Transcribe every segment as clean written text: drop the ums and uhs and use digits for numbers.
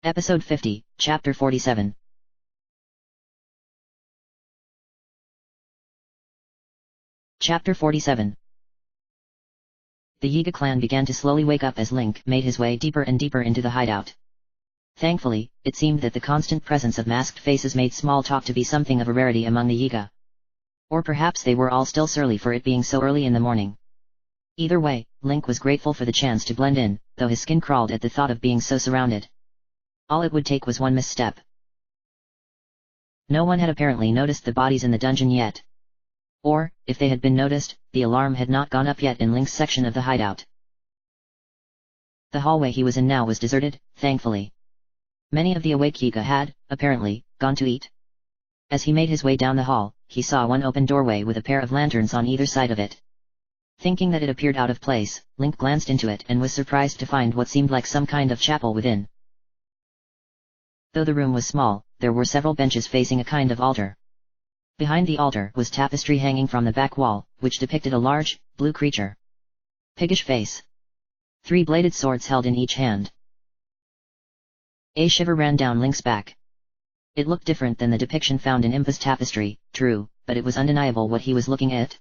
Episode 50, Chapter 47. Chapter 47. The Yiga clan began to slowly wake up as Link made his way deeper and deeper into the hideout. Thankfully, it seemed that the constant presence of masked faces made small talk to be something of a rarity among the Yiga. Or perhaps they were all still surly for it being so early in the morning. Either way, Link was grateful for the chance to blend in, though his skin crawled at the thought of being so surrounded. All it would take was one misstep. No one had apparently noticed the bodies in the dungeon yet. Or, if they had been noticed, the alarm had not gone up yet in Link's section of the hideout. The hallway he was in now was deserted, thankfully. Many of the awake Yiga had, apparently, gone to eat. As he made his way down the hall, he saw one open doorway with a pair of lanterns on either side of it. Thinking that it appeared out of place, Link glanced into it and was surprised to find what seemed like some kind of chapel within. Though the room was small, there were several benches facing a kind of altar. Behind the altar was tapestry hanging from the back wall, which depicted a large, blue creature. Piggish face. 3 bladed swords held in each hand. A shiver ran down Link's back. It looked different than the depiction found in Impa's tapestry, true, but it was undeniable what he was looking at.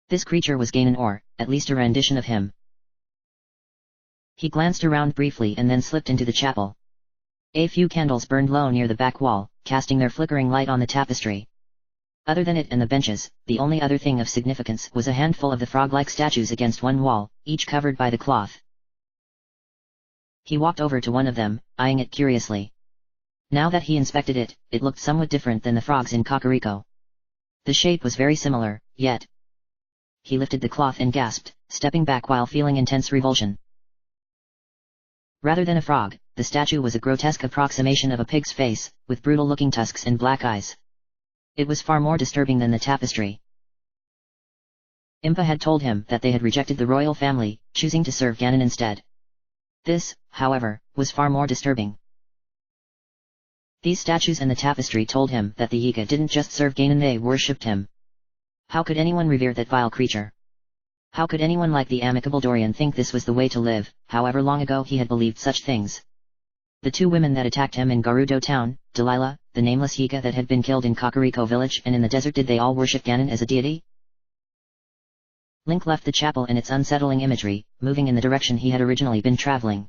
This creature was Ganon, or, at least a rendition of him. He glanced around briefly and then slipped into the chapel. A few candles burned low near the back wall, casting their flickering light on the tapestry. Other than it and the benches, the only other thing of significance was a handful of the frog-like statues against one wall, each covered by the cloth. He walked over to one of them, eyeing it curiously. Now that he inspected it, it looked somewhat different than the frogs in Kakariko. The shape was very similar, yet. He lifted the cloth and gasped, stepping back while feeling intense revulsion. Rather than a frog, the statue was a grotesque approximation of a pig's face, with brutal-looking tusks and black eyes. It was far more disturbing than the tapestry. Impa had told him that they had rejected the royal family, choosing to serve Ganon instead. This, however, was far more disturbing. These statues and the tapestry told him that the Yiga didn't just serve Ganon, they worshipped him. How could anyone revere that vile creature? How could anyone like the amicable Dorian think this was the way to live, however long ago he had believed such things? The 2 women that attacked him in Gerudo Town, Delilah, the nameless Yiga that had been killed in Kakariko village and in the desert, did they all worship Ganon as a deity? Link left the chapel and its unsettling imagery, moving in the direction he had originally been traveling.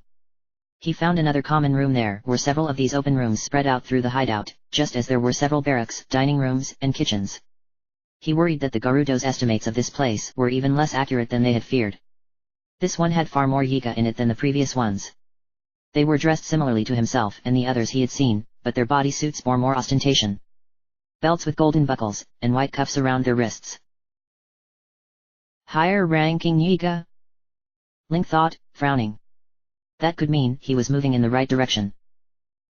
He found another common room. There were several of these open rooms spread out through the hideout, just as there were several barracks, dining rooms, and kitchens. He worried that the Gerudo's estimates of this place were even less accurate than they had feared. This one had far more Yiga in it than the previous ones. They were dressed similarly to himself and the others he had seen, but their bodysuits bore more ostentation. Belts with golden buckles, and white cuffs around their wrists. Higher-ranking Yiga? Link thought, frowning. That could mean he was moving in the right direction.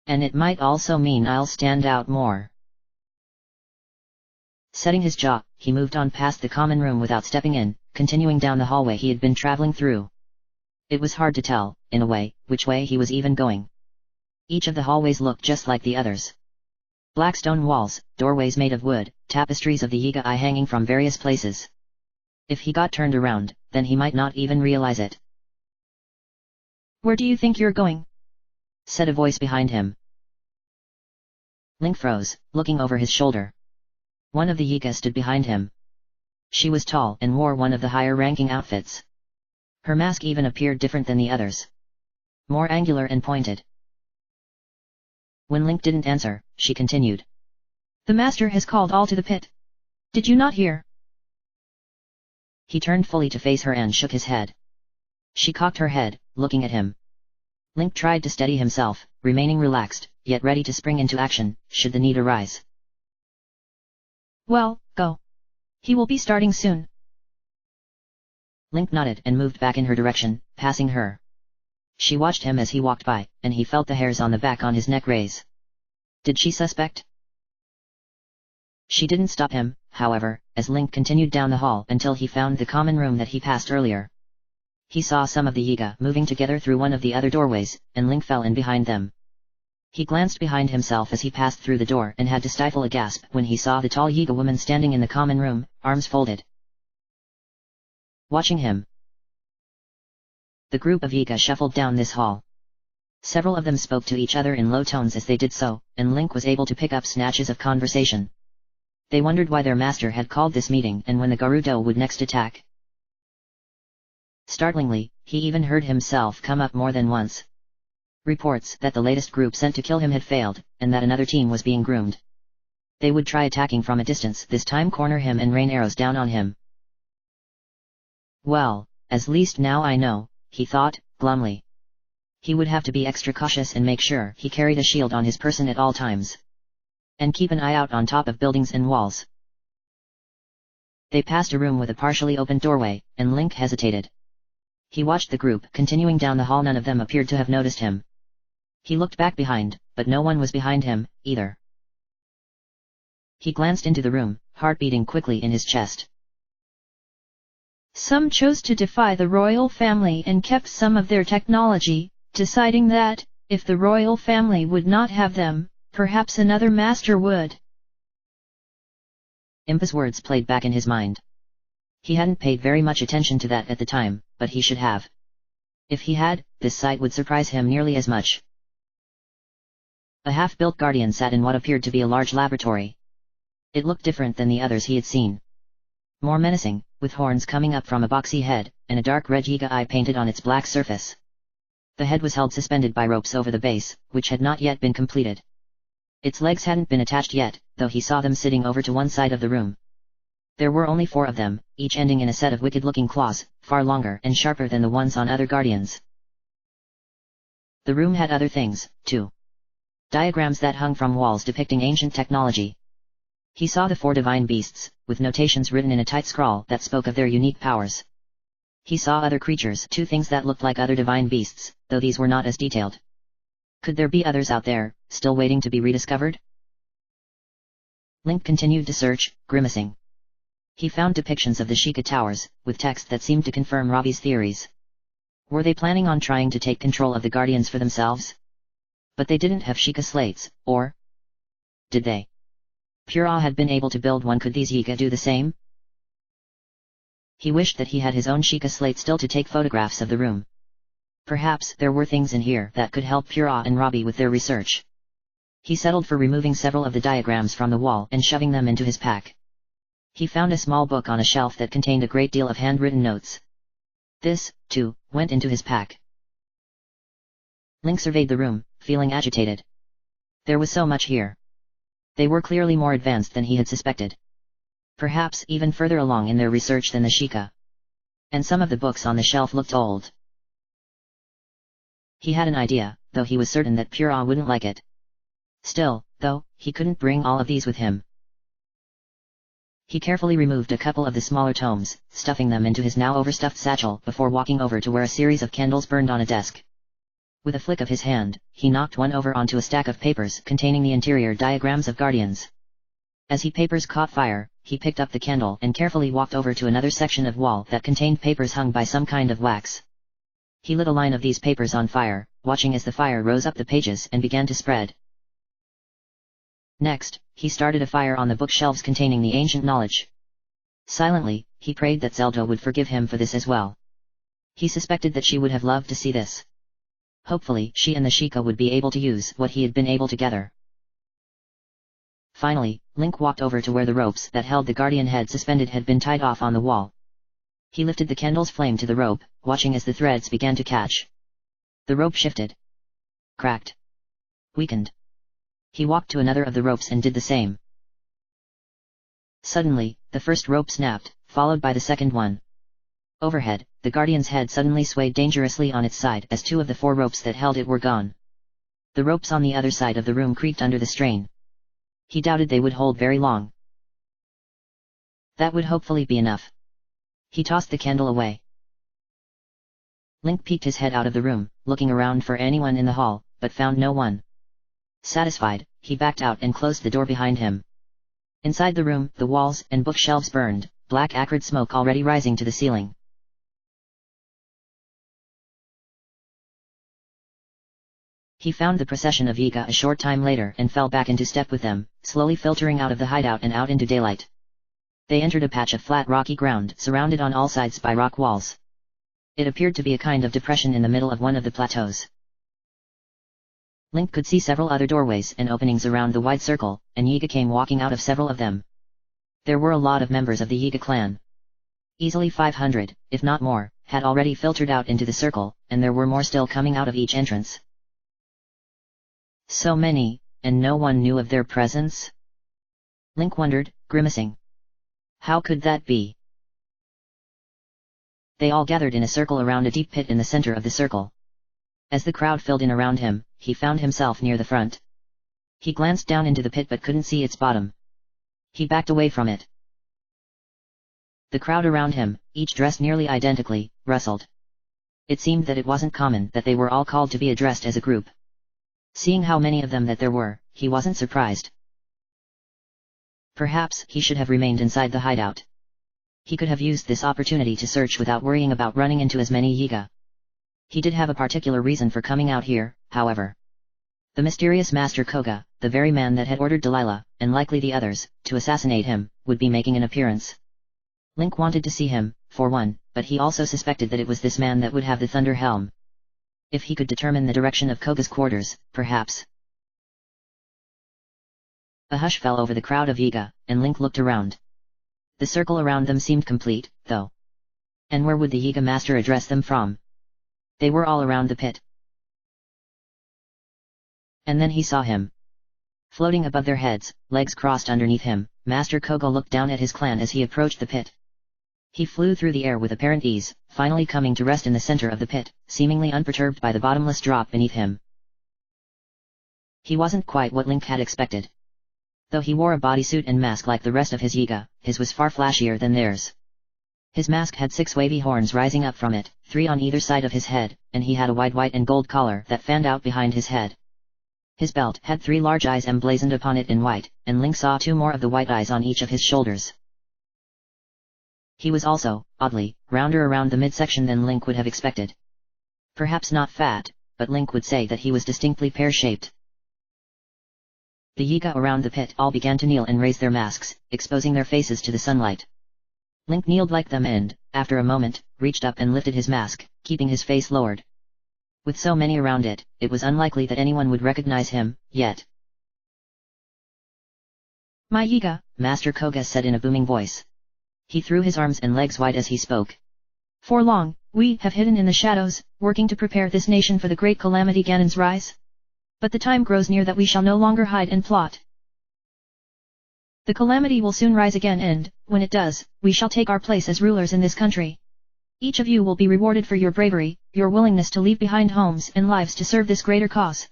And it might also mean I'll stand out more. Setting his jaw, he moved on past the common room without stepping in, continuing down the hallway he had been traveling through. It was hard to tell, in a way, which way he was even going. Each of the hallways looked just like the others. Black stone walls, doorways made of wood, tapestries of the Yiga eye hanging from various places. If he got turned around, then he might not even realize it. "Where do you think you're going?" said a voice behind him. Link froze, looking over his shoulder. One of the Yiga stood behind him. She was tall and wore one of the higher-ranking outfits. Her mask even appeared different than the others. More angular and pointed. When Link didn't answer, she continued. "The master has called all to the pit. Did you not hear?" He turned fully to face her and shook his head. She cocked her head, looking at him. Link tried to steady himself, remaining relaxed, yet ready to spring into action, should the need arise. "Well, go. He will be starting soon." Link nodded and moved back in her direction, passing her. She watched him as he walked by, and he felt the hairs on the back on his neck raise. Did she suspect? She didn't stop him, however, as Link continued down the hall until he found the common room that he passed earlier. He saw some of the Yiga moving together through one of the other doorways, and Link fell in behind them. He glanced behind himself as he passed through the door and had to stifle a gasp when he saw the tall Yiga woman standing in the common room, arms folded. Watching him. The group of Yiga shuffled down this hall. Several of them spoke to each other in low tones as they did so, and Link was able to pick up snatches of conversation. They wondered why their master had called this meeting and when the Gerudo would next attack. Startlingly, he even heard himself come up more than once. Reports that the latest group sent to kill him had failed, and that another team was being groomed. They would try attacking from a distance, this time corner him and rain arrows down on him. Well, at least now I know, he thought, glumly. He would have to be extra cautious and make sure he carried a shield on his person at all times. And keep an eye out on top of buildings and walls. They passed a room with a partially open doorway, and Link hesitated. He watched the group continuing down the hall. None of them appeared to have noticed him. He looked back behind, but no one was behind him, either. He glanced into the room, heart beating quickly in his chest. Some chose to defy the royal family and kept some of their technology, deciding that, if the royal family would not have them, perhaps another master would. Impa's words played back in his mind. He hadn't paid very much attention to that at the time, but he should have. If he had, this sight would surprise him nearly as much. A half-built guardian sat in what appeared to be a large laboratory. It looked different than the others he had seen. More menacing, with horns coming up from a boxy head, and a dark red Yiga eye painted on its black surface. The head was held suspended by ropes over the base, which had not yet been completed. Its legs hadn't been attached yet, though he saw them sitting over to one side of the room. There were only 4 of them, each ending in a set of wicked-looking claws, far longer and sharper than the ones on other guardians. The room had other things, too. Diagrams that hung from walls depicting ancient technology. He saw the 4 divine beasts, with notations written in a tight scrawl that spoke of their unique powers. He saw other creatures, 2 things that looked like other divine beasts, though these were not as detailed. Could there be others out there, still waiting to be rediscovered? Link continued to search, grimacing. He found depictions of the Sheikah Towers, with text that seemed to confirm Robbie's theories. Were they planning on trying to take control of the Guardians for themselves? But they didn't have Sheikah slates, or? Did they? Pura had been able to build one. Could these Yiga do the same? He wished that he had his own Sheikah slate still to take photographs of the room. Perhaps there were things in here that could help Pura and Robbie with their research. He settled for removing several of the diagrams from the wall and shoving them into his pack. He found a small book on a shelf that contained a great deal of handwritten notes. This, too, went into his pack. Link surveyed the room, feeling agitated. There was so much here. They were clearly more advanced than he had suspected. Perhaps even further along in their research than the Sheikah. And some of the books on the shelf looked old. He had an idea, though he was certain that Pura wouldn't like it. Still, though, he couldn't bring all of these with him. He carefully removed a couple of the smaller tomes, stuffing them into his now overstuffed satchel before walking over to where a series of candles burned on a desk. With a flick of his hand, he knocked one over onto a stack of papers containing the interior diagrams of Guardians. As the papers caught fire, he picked up the candle and carefully walked over to another section of wall that contained papers hung by some kind of wax. He lit a line of these papers on fire, watching as the fire rose up the pages and began to spread. Next, he started a fire on the bookshelves containing the ancient knowledge. Silently, he prayed that Zelda would forgive him for this as well. He suspected that she would have loved to see this. Hopefully, she and the Sheikah would be able to use what he had been able to gather. Finally, Link walked over to where the ropes that held the guardian head suspended had been tied off on the wall. He lifted the candle's flame to the rope, watching as the threads began to catch. The rope shifted. Cracked. Weakened. He walked to another of the ropes and did the same. Suddenly, the first rope snapped, followed by the second one. Overhead, the guardian's head suddenly swayed dangerously on its side as 2 of the 4 ropes that held it were gone. The ropes on the other side of the room creaked under the strain. He doubted they would hold very long. That would hopefully be enough. He tossed the candle away. Link peeked his head out of the room, looking around for anyone in the hall, but found no one. Satisfied, he backed out and closed the door behind him. Inside the room, the walls and bookshelves burned, black acrid smoke already rising to the ceiling. He found the procession of Yiga a short time later and fell back into step with them, slowly filtering out of the hideout and out into daylight. They entered a patch of flat rocky ground surrounded on all sides by rock walls. It appeared to be a kind of depression in the middle of one of the plateaus. Link could see several other doorways and openings around the wide circle, and Yiga came walking out of several of them. There were a lot of members of the Yiga clan. Easily 500, if not more, had already filtered out into the circle, and there were more still coming out of each entrance. So many, and no one knew of their presence? Link wondered, grimacing. How could that be? They all gathered in a circle around a deep pit in the center of the circle. As the crowd filled in around him, he found himself near the front. He glanced down into the pit but couldn't see its bottom. He backed away from it. The crowd around him, each dressed nearly identically, rustled. It seemed that it wasn't common that they were all called to be addressed as a group. Seeing how many of them that there were, he wasn't surprised. Perhaps he should have remained inside the hideout. He could have used this opportunity to search without worrying about running into as many Yiga. He did have a particular reason for coming out here, however. The mysterious Master Koga, the very man that had ordered Delilah, and likely the others, to assassinate him, would be making an appearance. Link wanted to see him, for one, but he also suspected that it was this man that would have the Thunder Helm. If he could determine the direction of Koga's quarters, perhaps. A hush fell over the crowd of Yiga, and Link looked around. The circle around them seemed complete, though. And where would the Yiga Master address them from? They were all around the pit. And then he saw him. Floating above their heads, legs crossed underneath him, Master Koga looked down at his clan as he approached the pit. He flew through the air with apparent ease, finally coming to rest in the center of the pit, seemingly unperturbed by the bottomless drop beneath him. He wasn't quite what Link had expected. Though he wore a bodysuit and mask like the rest of his Yiga, his was far flashier than theirs. His mask had 6 wavy horns rising up from it, 3 on either side of his head, and he had a wide white and gold collar that fanned out behind his head. His belt had 3 large eyes emblazoned upon it in white, and Link saw 2 more of the white eyes on each of his shoulders. He was also, oddly, rounder around the midsection than Link would have expected. Perhaps not fat, but Link would say that he was distinctly pear-shaped. The Yiga around the pit all began to kneel and raise their masks, exposing their faces to the sunlight. Link kneeled like them and, after a moment, reached up and lifted his mask, keeping his face lowered. With so many around it, it was unlikely that anyone would recognize him, yet. My Yiga, Master Koga said in a booming voice. He threw his arms and legs wide as he spoke. For long, we have hidden in the shadows, working to prepare this nation for the great calamity Ganon's rise. But the time grows near that we shall no longer hide and plot. The calamity will soon rise again and, when it does, we shall take our place as rulers in this country. Each of you will be rewarded for your bravery, your willingness to leave behind homes and lives to serve this greater cause.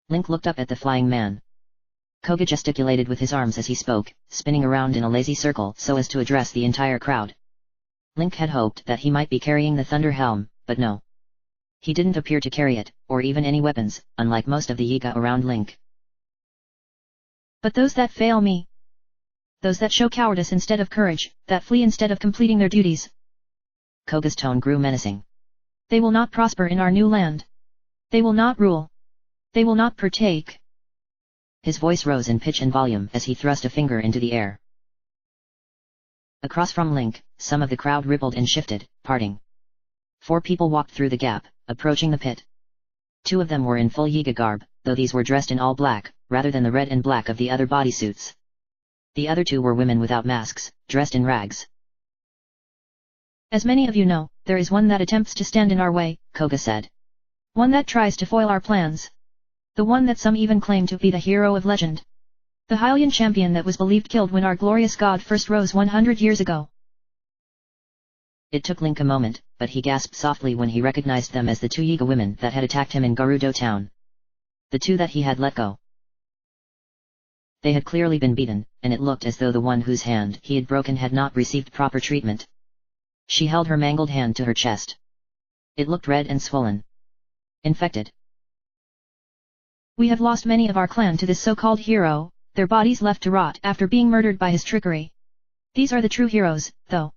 Link looked up at the flying man. Koga gesticulated with his arms as he spoke, spinning around in a lazy circle so as to address the entire crowd. Link had hoped that he might be carrying the Thunder Helm, but no. He didn't appear to carry it, or even any weapons, unlike most of the Yiga around Link. But those that fail me, those that show cowardice instead of courage, that flee instead of completing their duties. Koga's tone grew menacing. They will not prosper in our new land. They will not rule. They will not partake. His voice rose in pitch and volume as he thrust a finger into the air. Across from Link, some of the crowd rippled and shifted, parting. 4 people walked through the gap, approaching the pit. 2 of them were in full Yiga garb, though these were dressed in all black, rather than the red and black of the other bodysuits. The other 2 were women without masks, dressed in rags. As many of you know, there is one that attempts to stand in our way, Koga said. One that tries to foil our plans. The one that some even claim to be the hero of legend. The Hylian champion that was believed killed when our glorious god first rose 100 years ago. It took Link a moment, but he gasped softly when he recognized them as the 2 Yiga women that had attacked him in Gerudo town. The 2 that he had let go. They had clearly been beaten, and it looked as though the one whose hand he had broken had not received proper treatment. She held her mangled hand to her chest. It looked red and swollen. Infected. We have lost many of our clan to this so-called hero, their bodies left to rot after being murdered by his trickery. These are the true heroes, though.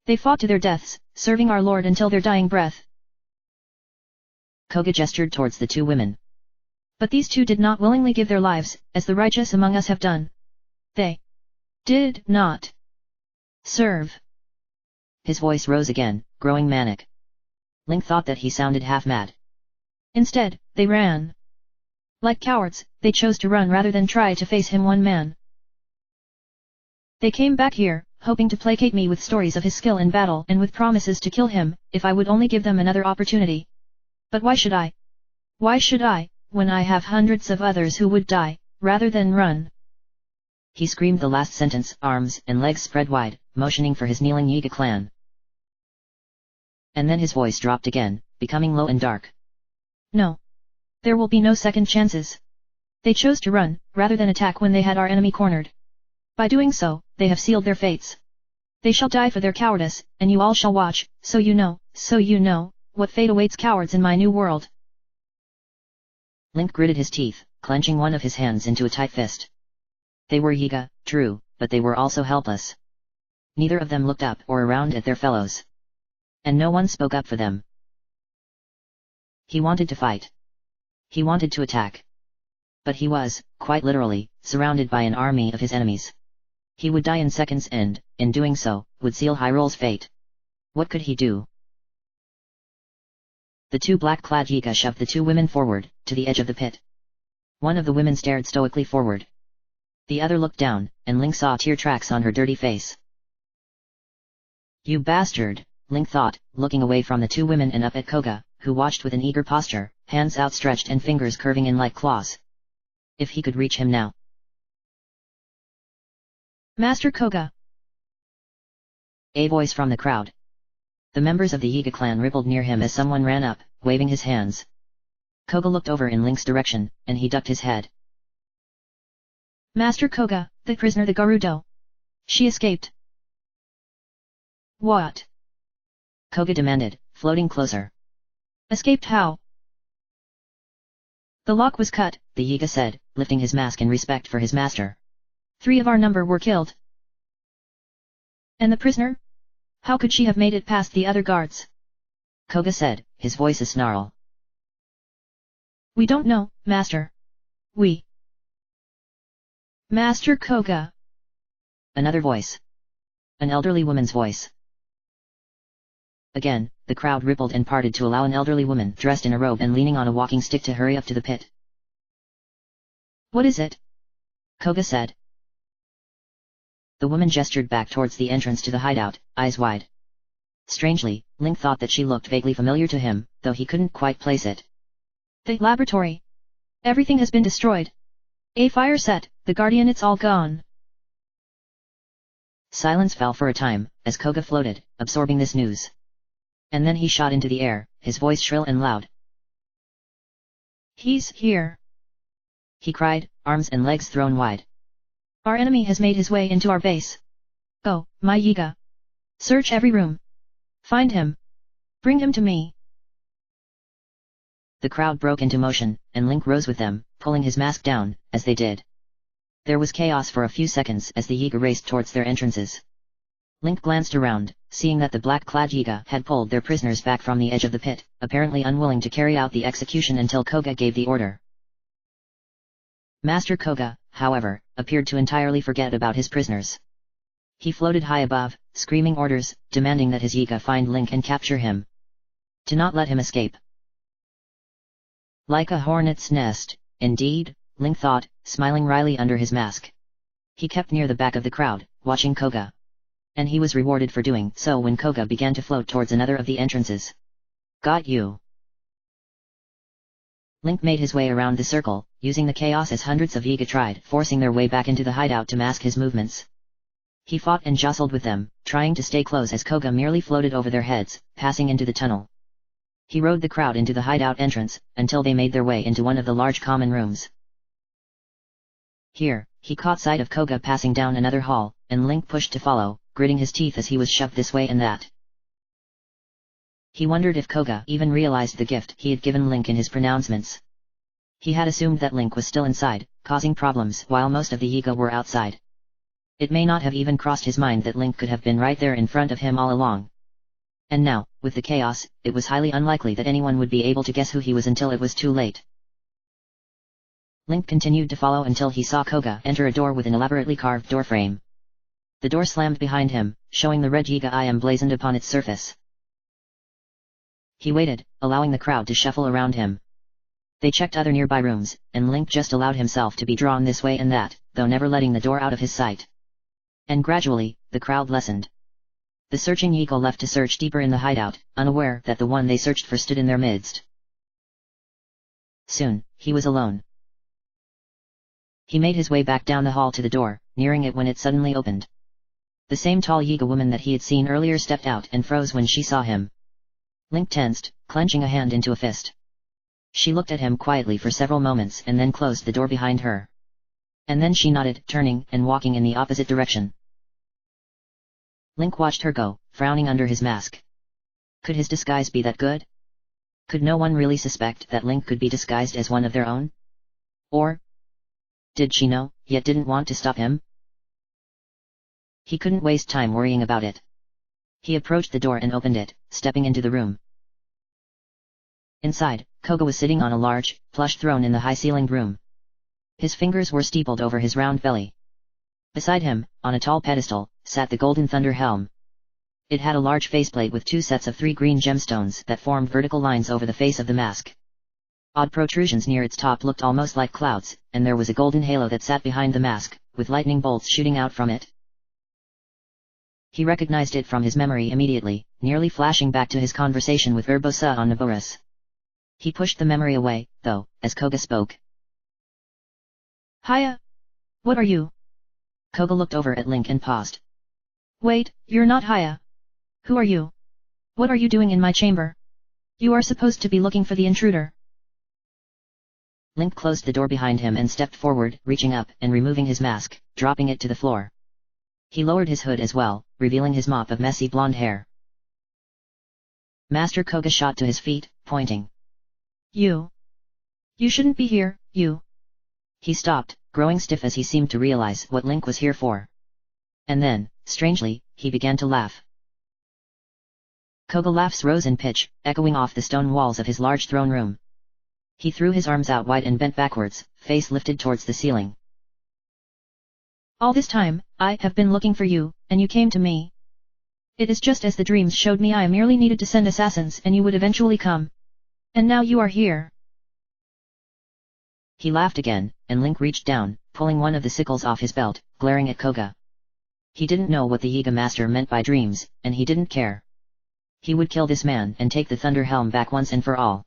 They fought to their deaths, serving our lord until their dying breath. Koga gestured towards the 2 women. But these 2 did not willingly give their lives, as the righteous among us have done. They did not serve. His voice rose again, growing manic. Link thought that he sounded half mad. Instead, they ran. Like cowards, they chose to run rather than try to face him one man. They came back here, hoping to placate me with stories of his skill in battle and with promises to kill him, if I would only give them another opportunity. But why should I? Why should I, when I have hundreds of others who would die, rather than run? He screamed the last sentence, arms and legs spread wide, motioning for his kneeling Yiga clan. And then his voice dropped again, becoming low and dark. No. There will be no second chances. They chose to run, rather than attack when they had our enemy cornered. By doing so, they have sealed their fates. They shall die for their cowardice, and you all shall watch, so you know, what fate awaits cowards in my new world. Link gritted his teeth, clenching one of his hands into a tight fist. They were Yiga, true, but they were also helpless. Neither of them looked up or around at their fellows. And no one spoke up for them. He wanted to fight. He wanted to attack. But he was, quite literally, surrounded by an army of his enemies. He would die in seconds and, in doing so, would seal Hyrule's fate. What could he do? The two black-clad Yiga shoved the two women forward, to the edge of the pit. One of the women stared stoically forward. The other looked down, and Link saw tear tracks on her dirty face. You bastard, Link thought, looking away from the two women and up at Koga, who watched with an eager posture, hands outstretched and fingers curving in like claws. If he could reach him now. Master Koga! A voice from the crowd. The members of the Yiga clan rippled near him as someone ran up, waving his hands. Koga looked over in Link's direction, and he ducked his head. Master Koga, the prisoner the Gerudo. She escaped. What? Koga demanded, floating closer. Escaped how? The lock was cut, the Yiga said, lifting his mask in respect for his master. 3 of our number were killed. And the prisoner? How could she have made it past the other guards? Koga said, his voice a snarl. We don't know, Master. We. Master Koga. Another voice. An elderly woman's voice. Again, the crowd rippled and parted to allow an elderly woman dressed in a robe and leaning on a walking stick to hurry up to the pit. What is it? Koga said. The woman gestured back towards the entrance to the hideout, eyes wide. Strangely, Link thought that she looked vaguely familiar to him, though he couldn't quite place it. The laboratory. Everything has been destroyed. A fire set, the Guardian, it's all gone. Silence fell for a time, as Koga floated, absorbing this news. And then he shot into the air, his voice shrill and loud. He's here. He cried, arms and legs thrown wide. Our enemy has made his way into our base. Go, my Yiga. Search every room. Find him. Bring him to me. The crowd broke into motion, and Link rose with them, pulling his mask down, as they did. There was chaos for a few seconds as the Yiga raced towards their entrances. Link glanced around, seeing that the black-clad Yiga had pulled their prisoners back from the edge of the pit, apparently unwilling to carry out the execution until Koga gave the order. Master Koga, however, appeared to entirely forget about his prisoners. He floated high above, screaming orders, demanding that his Yiga find Link and capture him. To not let him escape. Like a hornet's nest, indeed, Link thought, smiling wryly under his mask. He kept near the back of the crowd, watching Koga. And he was rewarded for doing so when Koga began to float towards another of the entrances. Got you. Link made his way around the circle, using the chaos as hundreds of Yiga tried forcing their way back into the hideout to mask his movements. He fought and jostled with them, trying to stay close as Koga merely floated over their heads, passing into the tunnel. He rode the crowd into the hideout entrance, until they made their way into one of the large common rooms. Here, he caught sight of Koga passing down another hall, and Link pushed to follow, gritting his teeth as he was shoved this way and that. He wondered if Koga even realized the gift he had given Link in his pronouncements. He had assumed that Link was still inside, causing problems while most of the Yiga were outside. It may not have even crossed his mind that Link could have been right there in front of him all along. And now, with the chaos, it was highly unlikely that anyone would be able to guess who he was until it was too late. Link continued to follow until he saw Koga enter a door with an elaborately carved doorframe. The door slammed behind him, showing the red Yiga eye emblazoned upon its surface. He waited, allowing the crowd to shuffle around him. They checked other nearby rooms, and Link just allowed himself to be drawn this way and that, though never letting the door out of his sight. And gradually, the crowd lessened. The searching eagle left to search deeper in the hideout, unaware that the one they searched for stood in their midst. Soon, he was alone. He made his way back down the hall to the door, nearing it when it suddenly opened. The same tall Yiga woman that he had seen earlier stepped out and froze when she saw him. Link tensed, clenching a hand into a fist. She looked at him quietly for several moments and then closed the door behind her. And then she nodded, turning and walking in the opposite direction. Link watched her go, frowning under his mask. Could his disguise be that good? Could no one really suspect that Link could be disguised as one of their own? Or did she know, yet didn't want to stop him? He couldn't waste time worrying about it. He approached the door and opened it, stepping into the room. Inside, Koga was sitting on a large, plush throne in the high-ceilinged room. His fingers were steepled over his round belly. Beside him, on a tall pedestal, sat the golden thunder helm. It had a large faceplate with 2 sets of 3 green gemstones that formed vertical lines over the face of the mask. Odd protrusions near its top looked almost like clouds, and there was a golden halo that sat behind the mask, with lightning bolts shooting out from it. He recognized it from his memory immediately, nearly flashing back to his conversation with Urbosa on Naboris. He pushed the memory away, though, as Koga spoke. Hiya! What are you? Koga looked over at Link and paused. Wait, you're not Hiya. Who are you? What are you doing in my chamber? You are supposed to be looking for the intruder. Link closed the door behind him and stepped forward, reaching up and removing his mask, dropping it to the floor. He lowered his hood as well, revealing his mop of messy blonde hair. Master Koga shot to his feet, pointing. You shouldn't be here, you. He stopped, growing stiff as he seemed to realize what Link was here for. And then, strangely, he began to laugh. Koga laughs rose in pitch, echoing off the stone walls of his large throne room. He threw his arms out wide and bent backwards, face lifted towards the ceiling. All this time, I have been looking for you, and you came to me. It is just as the dreams showed me. I merely needed to send assassins and you would eventually come. And now you are here. He laughed again, and Link reached down, pulling one of the sickles off his belt, glaring at Koga. He didn't know what the Yiga Master meant by dreams, and he didn't care. He would kill this man and take the Thunder Helm back once and for all.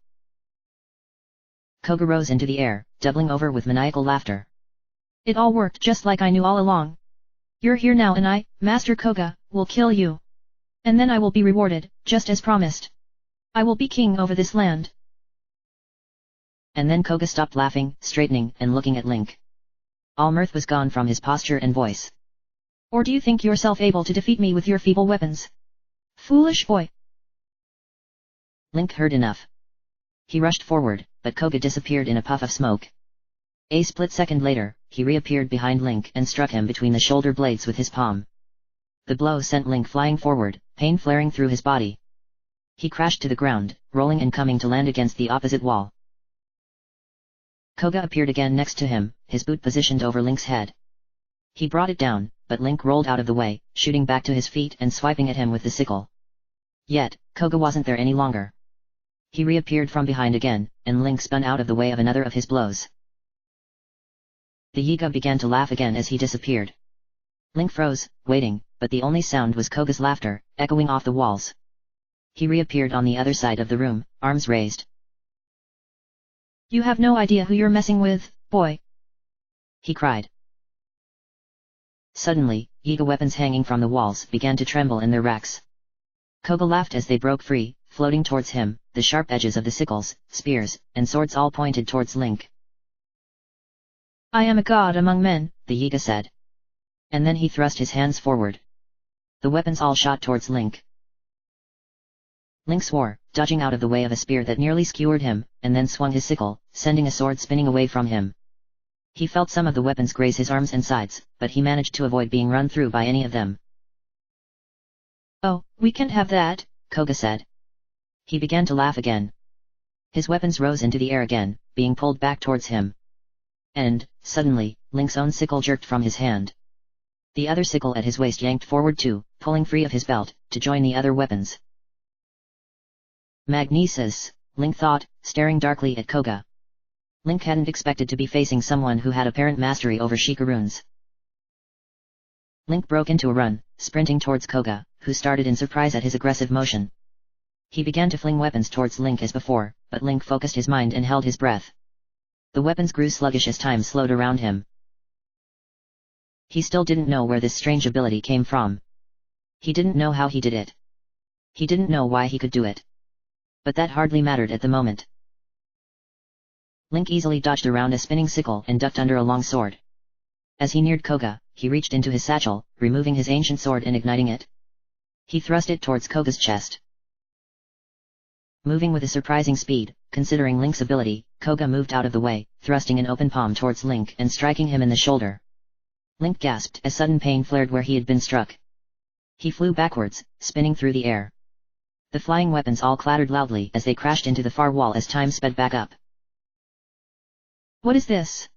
Koga rose into the air, doubling over with maniacal laughter. It all worked just like I knew all along. You're here now and I, Master Koga, will kill you. And then I will be rewarded, just as promised. I will be king over this land. And then Koga stopped laughing, straightening and looking at Link. All mirth was gone from his posture and voice. Or do you think yourself able to defeat me with your feeble weapons? Foolish boy. Link heard enough. He rushed forward, but Koga disappeared in a puff of smoke. A split second later, he reappeared behind Link and struck him between the shoulder blades with his palm. The blow sent Link flying forward, pain flaring through his body. He crashed to the ground, rolling and coming to land against the opposite wall. Koga appeared again next to him, his boot positioned over Link's head. He brought it down, but Link rolled out of the way, shooting back to his feet and swiping at him with the sickle. Yet, Koga wasn't there any longer. He reappeared from behind again, and Link spun out of the way of another of his blows. The Yiga began to laugh again as he disappeared. Link froze, waiting, but the only sound was Koga's laughter, echoing off the walls. He reappeared on the other side of the room, arms raised. You have no idea who you're messing with, boy. He cried. Suddenly, Yiga weapons hanging from the walls began to tremble in their racks. Koga laughed as they broke free, floating towards him, the sharp edges of the sickles, spears, and swords all pointed towards Link. I am a god among men, the Yiga said. And then he thrust his hands forward. The weapons all shot towards Link. Link swore, dodging out of the way of a spear that nearly skewered him, and then swung his sickle, sending a sword spinning away from him. He felt some of the weapons graze his arms and sides, but he managed to avoid being run through by any of them. Oh, we can't have that, Koga said. He began to laugh again. His weapons rose into the air again, being pulled back towards him. And, suddenly, Link's own sickle jerked from his hand. The other sickle at his waist yanked forward too, pulling free of his belt, to join the other weapons. Magnesis, Link thought, staring darkly at Koga. Link hadn't expected to be facing someone who had apparent mastery over Sheikah runes. Link broke into a run, sprinting towards Koga, who started in surprise at his aggressive motion. He began to fling weapons towards Link as before, but Link focused his mind and held his breath. The weapons grew sluggish as time slowed around him. He still didn't know where this strange ability came from. He didn't know how he did it. He didn't know why he could do it. But that hardly mattered at the moment. Link easily dodged around a spinning sickle and ducked under a long sword. As he neared Koga, he reached into his satchel, removing his ancient sword and igniting it. He thrust it towards Koga's chest. Moving with a surprising speed, considering Link's ability, Koga moved out of the way, thrusting an open palm towards Link and striking him in the shoulder. Link gasped as sudden pain flared where he had been struck. He flew backwards, spinning through the air. The flying weapons all clattered loudly as they crashed into the far wall as time sped back up. What is this?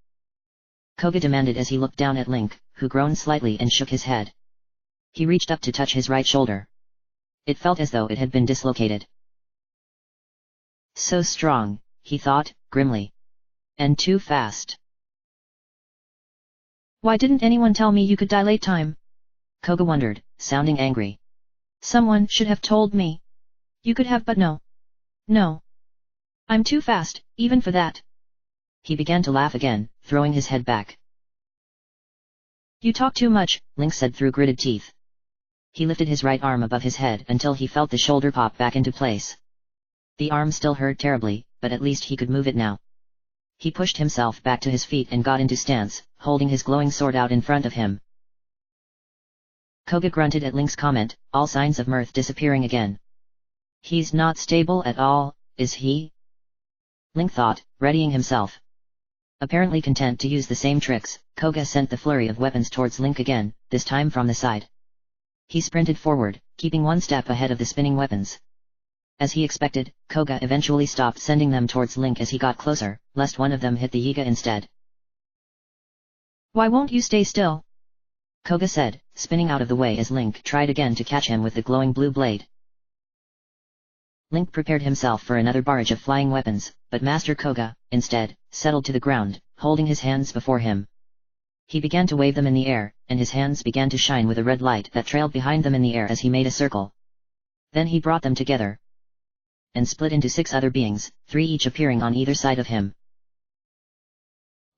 Koga demanded as he looked down at Link, who groaned slightly and shook his head. He reached up to touch his right shoulder. It felt as though it had been dislocated. So strong, he thought, grimly. And too fast. Why didn't anyone tell me you could dilate time? Koga wondered, sounding angry. Someone should have told me. You could have, but no. No. I'm too fast, even for that. He began to laugh again, throwing his head back. You talk too much, Link said through gritted teeth. He lifted his right arm above his head until he felt the shoulder pop back into place. The arm still hurt terribly, but at least he could move it now. He pushed himself back to his feet and got into stance, holding his glowing sword out in front of him. Koga grunted at Link's comment, all signs of mirth disappearing again. He's not stable at all, is he? Link thought, readying himself. Apparently content to use the same tricks, Koga sent the flurry of weapons towards Link again, this time from the side. He sprinted forward, keeping one step ahead of the spinning weapons. As he expected, Koga eventually stopped sending them towards Link as he got closer, lest one of them hit the Yiga instead. Why won't you stay still? Koga said, spinning out of the way as Link tried again to catch him with the glowing blue blade. Link prepared himself for another barrage of flying weapons, but Master Koga, instead, settled to the ground, holding his hands before him. He began to wave them in the air, and his hands began to shine with a red light that trailed behind them in the air as he made a circle. Then he brought them together and split into 6 other beings, 3 each appearing on either side of him.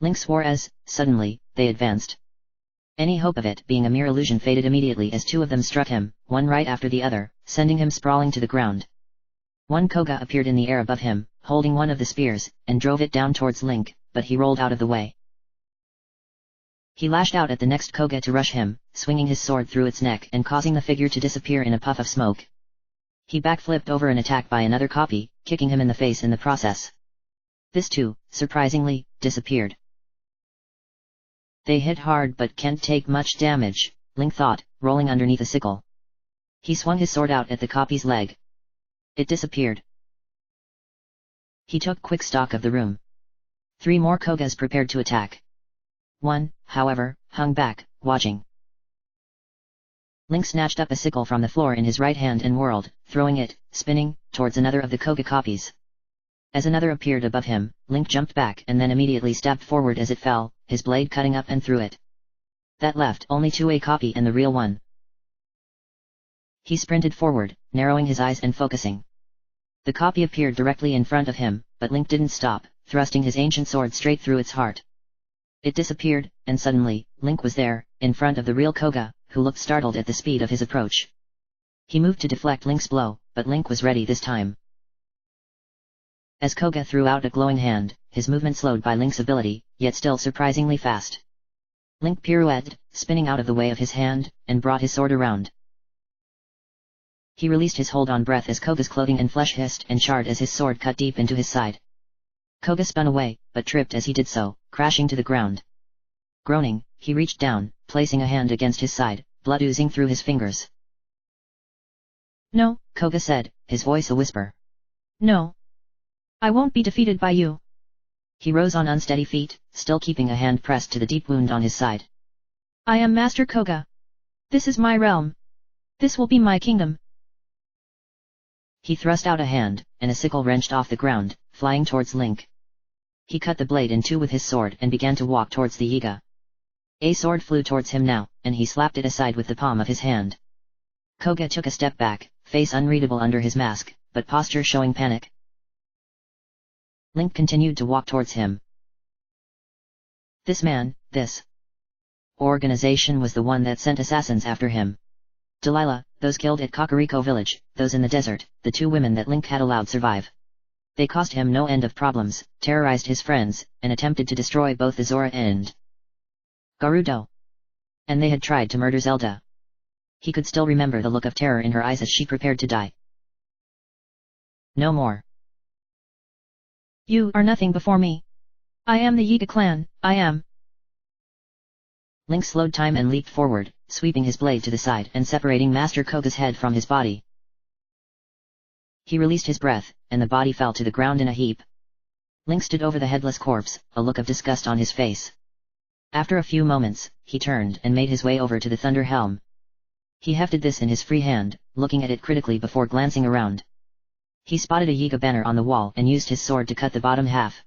Link swore as, suddenly, they advanced. Any hope of it being a mere illusion faded immediately as 2 of them struck him, one right after the other, sending him sprawling to the ground. One Koga appeared in the air above him, holding one of the spears, and drove it down towards Link, but he rolled out of the way. He lashed out at the next Koga to rush him, swinging his sword through its neck and causing the figure to disappear in a puff of smoke. He backflipped over an attack by another copy, kicking him in the face in the process. This too, surprisingly, disappeared. They hit hard but can't take much damage, Link thought, rolling underneath a sickle. He swung his sword out at the copy's leg. It disappeared. He took quick stock of the room. 3 more Kogas prepared to attack. One, however, hung back, watching. Link snatched up a sickle from the floor in his right hand and whirled, throwing it, spinning, towards another of the Koga copies. As another appeared above him, Link jumped back and then immediately stabbed forward as it fell, his blade cutting up and through it. That left only 2 copy and the real one. He sprinted forward, narrowing his eyes and focusing. The copy appeared directly in front of him, but Link didn't stop, thrusting his ancient sword straight through its heart. It disappeared, and suddenly, Link was there, in front of the real Koga, who looked startled at the speed of his approach. He moved to deflect Link's blow, but Link was ready this time. As Koga threw out a glowing hand, his movement slowed by Link's ability, yet still surprisingly fast. Link pirouetted, spinning out of the way of his hand, and brought his sword around. He released his hold on breath as Koga's clothing and flesh hissed and charred as his sword cut deep into his side. Koga spun away, but tripped as he did so, crashing to the ground. Groaning, he reached down, placing a hand against his side, blood oozing through his fingers. No, Koga said, his voice a whisper. No. I won't be defeated by you. He rose on unsteady feet, still keeping a hand pressed to the deep wound on his side. I am Master Koga. This is my realm. This will be my kingdom. He thrust out a hand, and a sickle wrenched off the ground, flying towards Link. He cut the blade in two with his sword and began to walk towards the Yiga. A sword flew towards him now, and he slapped it aside with the palm of his hand. Koga took a step back, face unreadable under his mask, but posture showing panic. Link continued to walk towards him. This man, this organization was the one that sent assassins after him. Delilah, those killed at Kakariko village, those in the desert, the two women that Link had allowed survive. They caused him no end of problems, terrorized his friends, and attempted to destroy both the Zora and Gerudo. And they had tried to murder Zelda. He could still remember the look of terror in her eyes as she prepared to die. No more. You are nothing before me. I am the Yiga clan, I am. Link slowed time and leaped forward, sweeping his blade to the side and separating Master Koga's head from his body. He released his breath, and the body fell to the ground in a heap. Link stood over the headless corpse, a look of disgust on his face. After a few moments, he turned and made his way over to the Thunder Helm. He hefted this in his free hand, looking at it critically before glancing around. He spotted a Yiga banner on the wall and used his sword to cut the bottom half.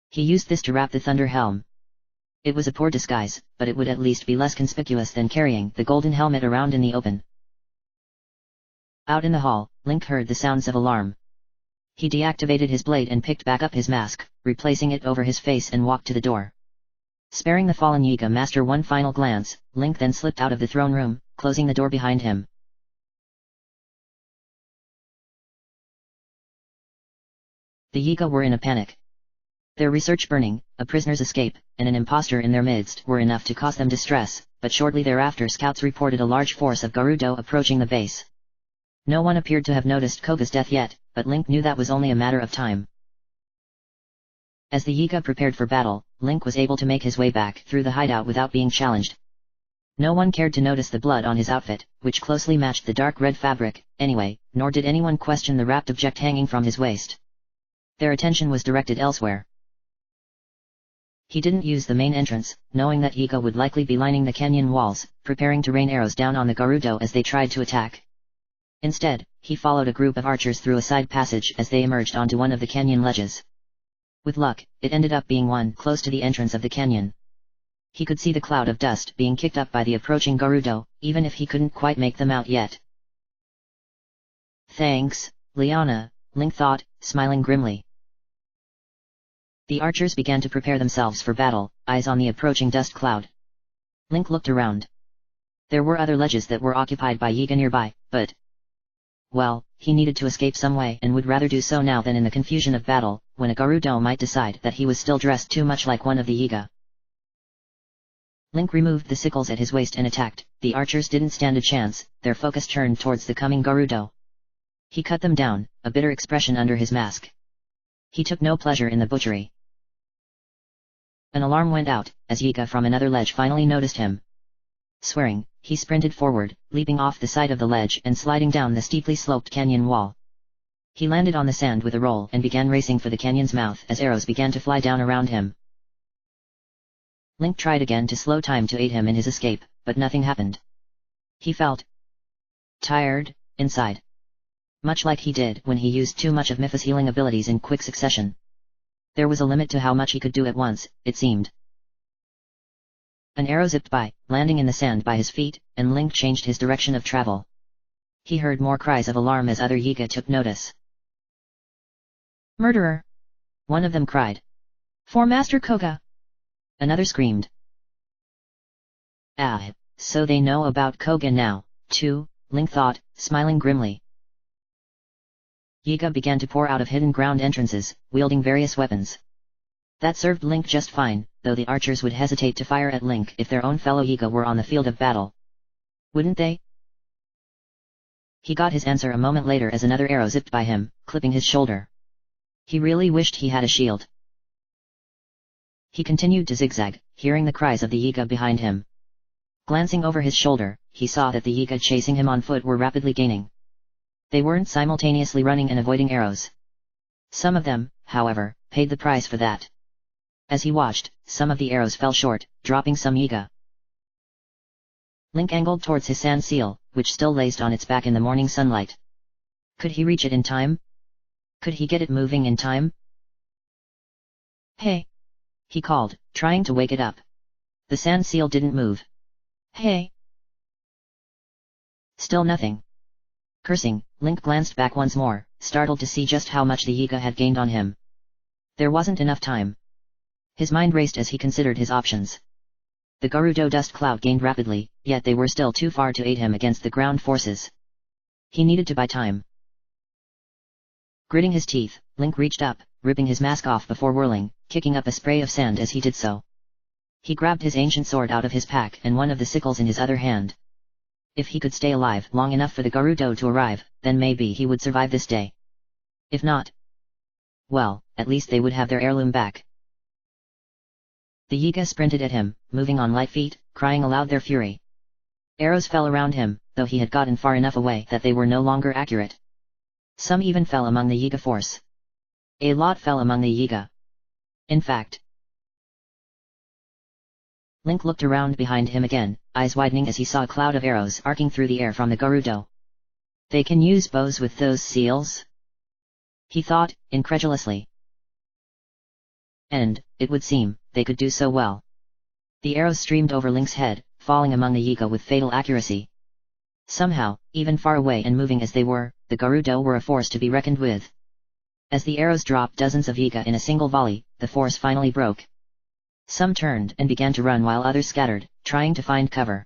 He used this to wrap the Thunder Helm. It was a poor disguise, but it would at least be less conspicuous than carrying the golden helmet around in the open. Out in the hall, Link heard the sounds of alarm. He deactivated his blade and picked back up his mask, replacing it over his face and walked to the door. Sparing the fallen Yiga master one final glance, Link then slipped out of the throne room, closing the door behind him. The Yiga were in a panic. Their research burning, a prisoner's escape, and an impostor in their midst were enough to cause them distress, but shortly thereafter scouts reported a large force of Gerudo approaching the base. No one appeared to have noticed Koga's death yet, but Link knew that was only a matter of time. As the Yiga prepared for battle, Link was able to make his way back through the hideout without being challenged. No one cared to notice the blood on his outfit, which closely matched the dark red fabric, anyway, nor did anyone question the wrapped object hanging from his waist. Their attention was directed elsewhere. He didn't use the main entrance, knowing that Yiga would likely be lining the canyon walls, preparing to rain arrows down on the Gerudo as they tried to attack. Instead, he followed a group of archers through a side passage as they emerged onto one of the canyon ledges. With luck, it ended up being one close to the entrance of the canyon. He could see the cloud of dust being kicked up by the approaching Gerudo, even if he couldn't quite make them out yet. Thanks, Liana, Link thought, smiling grimly. The archers began to prepare themselves for battle, eyes on the approaching dust cloud. Link looked around. There were other ledges that were occupied by Yiga nearby, but well, he needed to escape some way and would rather do so now than in the confusion of battle, when a Gerudo might decide that he was still dressed too much like one of the Yiga. Link removed the sickles at his waist and attacked. The archers didn't stand a chance, their focus turned towards the coming Gerudo. He cut them down, a bitter expression under his mask. He took no pleasure in the butchery. An alarm went out, as Yiga from another ledge finally noticed him. Swearing, he sprinted forward, leaping off the side of the ledge and sliding down the steeply sloped canyon wall. He landed on the sand with a roll and began racing for the canyon's mouth as arrows began to fly down around him. Link tried again to slow time to aid him in his escape, but nothing happened. He felt tired inside. Much like he did when he used too much of Mipha's healing abilities in quick succession. There was a limit to how much he could do at once, it seemed. An arrow zipped by, landing in the sand by his feet, and Link changed his direction of travel. He heard more cries of alarm as other Yiga took notice. Murderer! One of them cried. For Master Koga! Another screamed. Ah, so they know about Koga now, too, Link thought, smiling grimly. Yiga began to pour out of hidden ground entrances, wielding various weapons. That served Link just fine, though the archers would hesitate to fire at Link if their own fellow Yiga were on the field of battle. Wouldn't they? He got his answer a moment later as another arrow zipped by him, clipping his shoulder. He really wished he had a shield. He continued to zigzag, hearing the cries of the Yiga behind him. Glancing over his shoulder, he saw that the Yiga chasing him on foot were rapidly gaining. They weren't simultaneously running and avoiding arrows. Some of them, however, paid the price for that. As he watched, some of the arrows fell short, dropping some Yiga. Link angled towards his sand seal, which still lazed on its back in the morning sunlight. Could he reach it in time? Could he get it moving in time? Hey! He called, trying to wake it up. The sand seal didn't move. Hey! Still nothing. Cursing, Link glanced back once more, startled to see just how much the Yiga had gained on him. There wasn't enough time. His mind raced as he considered his options. The Gerudo dust cloud gained rapidly, yet they were still too far to aid him against the ground forces. He needed to buy time. Gritting his teeth, Link reached up, ripping his mask off before whirling, kicking up a spray of sand as he did so. He grabbed his ancient sword out of his pack and one of the sickles in his other hand. If he could stay alive long enough for the Gerudo to arrive, then maybe he would survive this day. If not, well, at least they would have their heirloom back. The Yiga sprinted at him, moving on light feet, crying aloud their fury. Arrows fell around him, though he had gotten far enough away that they were no longer accurate. Some even fell among the Yiga force. A lot fell among the Yiga. In fact, Link looked around behind him again, eyes widening as he saw a cloud of arrows arcing through the air from the Gerudo. They can use bows with those seals? He thought, incredulously. And, it would seem, they could do so well. The arrows streamed over Link's head, falling among the Yiga with fatal accuracy. Somehow, even far away and moving as they were, the Gerudo were a force to be reckoned with. As the arrows dropped dozens of Yiga in a single volley, the force finally broke. Some turned and began to run while others scattered, trying to find cover.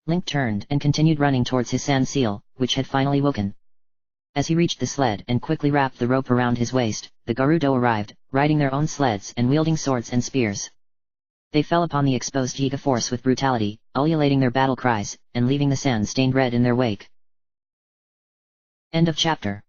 Link turned and continued running towards his sand seal, which had finally woken. As he reached the sled and quickly wrapped the rope around his waist, the Gerudo arrived, riding their own sleds and wielding swords and spears. They fell upon the exposed Yiga force with brutality, ululating their battle cries, and leaving the sand stained red in their wake. End of chapter.